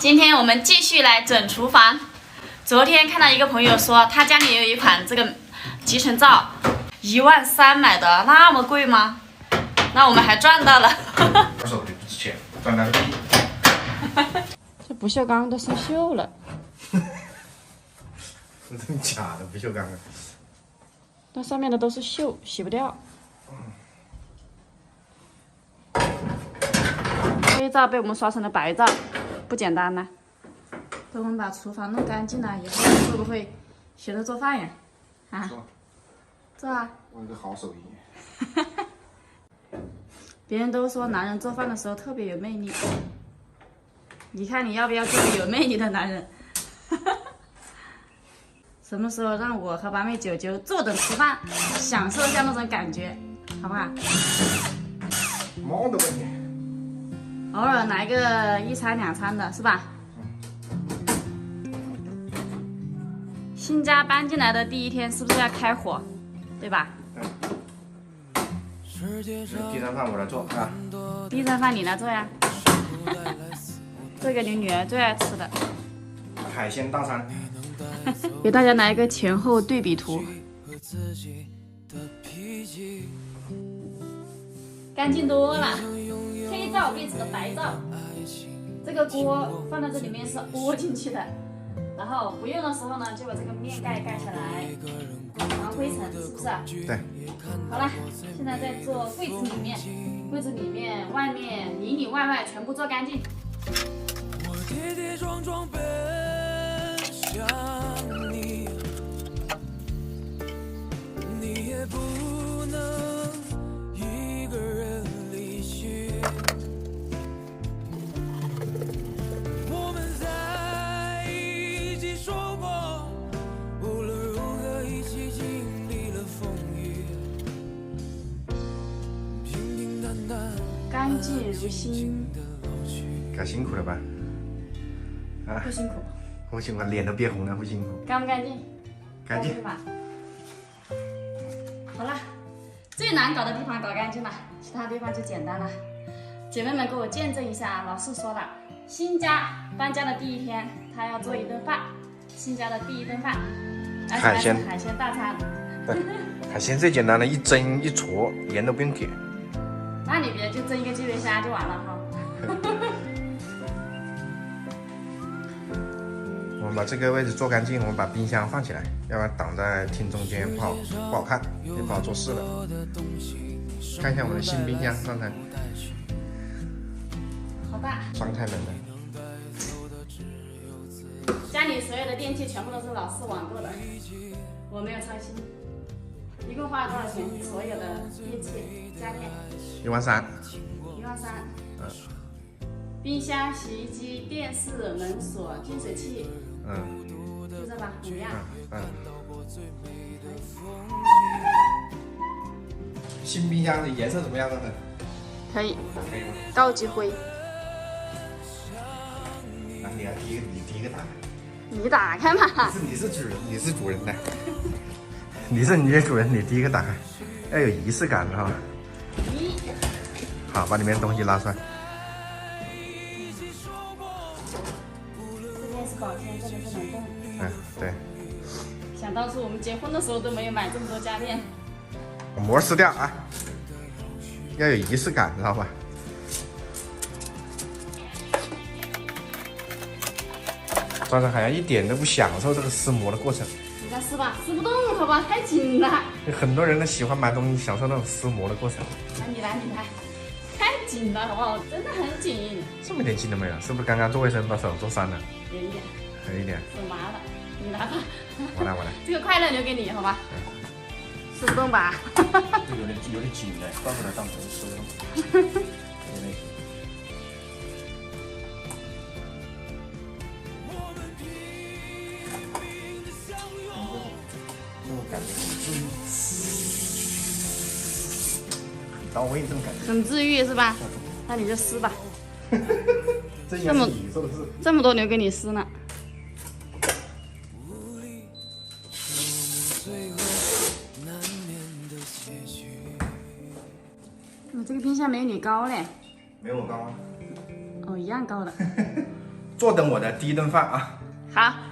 今天我们继续来整厨房。昨天看到一个朋友说，他家里有一款这个集成灶，13000买的，那么贵吗？那我们还赚到了。二手的不值钱，赚到个屁！这不锈钢都生锈了。真假的不锈钢啊？那上面的都是锈，洗不掉。黑灶被我们刷成了白灶，不简单呢。等我们把厨房弄干净了以后，会不会学着做饭呀？啊？做啊！我有个好手艺。别人都说男人做饭的时候特别有魅力，你看你要不要做个有魅力的男人？什么时候让我和八妹九九坐等吃饭，享受一下那种感觉，好不好？毛的问题。偶尔来个1餐2餐的是吧？新家搬进来的第一天是不是要开火，对吧？第三饭我来做啊。第一餐饭你来做呀。这个你女儿最爱吃的海鲜大餐。给大家来一个前后对比图。干净多了，黑灶变成了白灶。这个锅放在这里面是窝进去的，然后不用的时候呢，就把这个面盖下来，防灰尘，是不是？对。好了，现在在做柜子里面，柜子里面、外面里里外外全部做干净。我跌跌撞撞奔向你，你也不能一个人离去。我们在一起说过，无论如何一起经历了风雨，平平淡淡，干净如新，可辛苦了吧？啊，不辛苦。不辛苦，脸都憋红了，不辛苦。干不干净？干净吧。好了，最难搞的地方搞干净了，其他地方就简单了。姐妹们给我见证一下，老四说了，新家搬家的第一天，他要做一顿饭，新家的第一顿饭，而且还是海鲜大餐。对，海鲜最简单的，一蒸一搓，盐都不用给。那你别就蒸一个基围虾就完了哈。我们把这个位置做干净，我们把冰箱放起来，要不然挡在厅中间不好看，也不好做事了。看一下我们的新冰箱状态，好大，双开门的。家里所有的电器全部都是老四网购的，我没有操心。一共花了多少钱？所有的电器家电13000。13000。冰箱、洗衣机、电视、门锁、净水器，就这吧，5样。新冰箱的颜色怎么样呢？可以，可以吗？高级灰。来，你第一个打开。你打开嘛。你是主人，你是主人的。你是你的主人，你第一个打开，要有仪式感哈。好，把里面东西拉出来。这边是保鲜，这边是冷冻。对。想当初我们结婚的时候都没有买这么多家电。膜撕掉啊，要有仪式感，知道吧？张张好像一点都不享受这个撕膜的过程。你再撕吧，撕不动，好吧，太紧了。很多人都喜欢买东西，享受那种撕膜的过程。来，你来，太紧了，好不好？真的很紧。这么点劲都没有，是不是刚刚做卫生把手做伤了？有一点。有一点。手麻了，你来吧。我来。这个快乐留给你，好吧？撕不动吧？有点紧的，怪不得当时撕不动。感觉很到位，这种感觉很治愈是吧？那你就撕吧。这么多留给你撕呢。这个冰箱没有你高嘞。没有我高啊。哦，一样高的。坐等我的第一顿饭啊。好。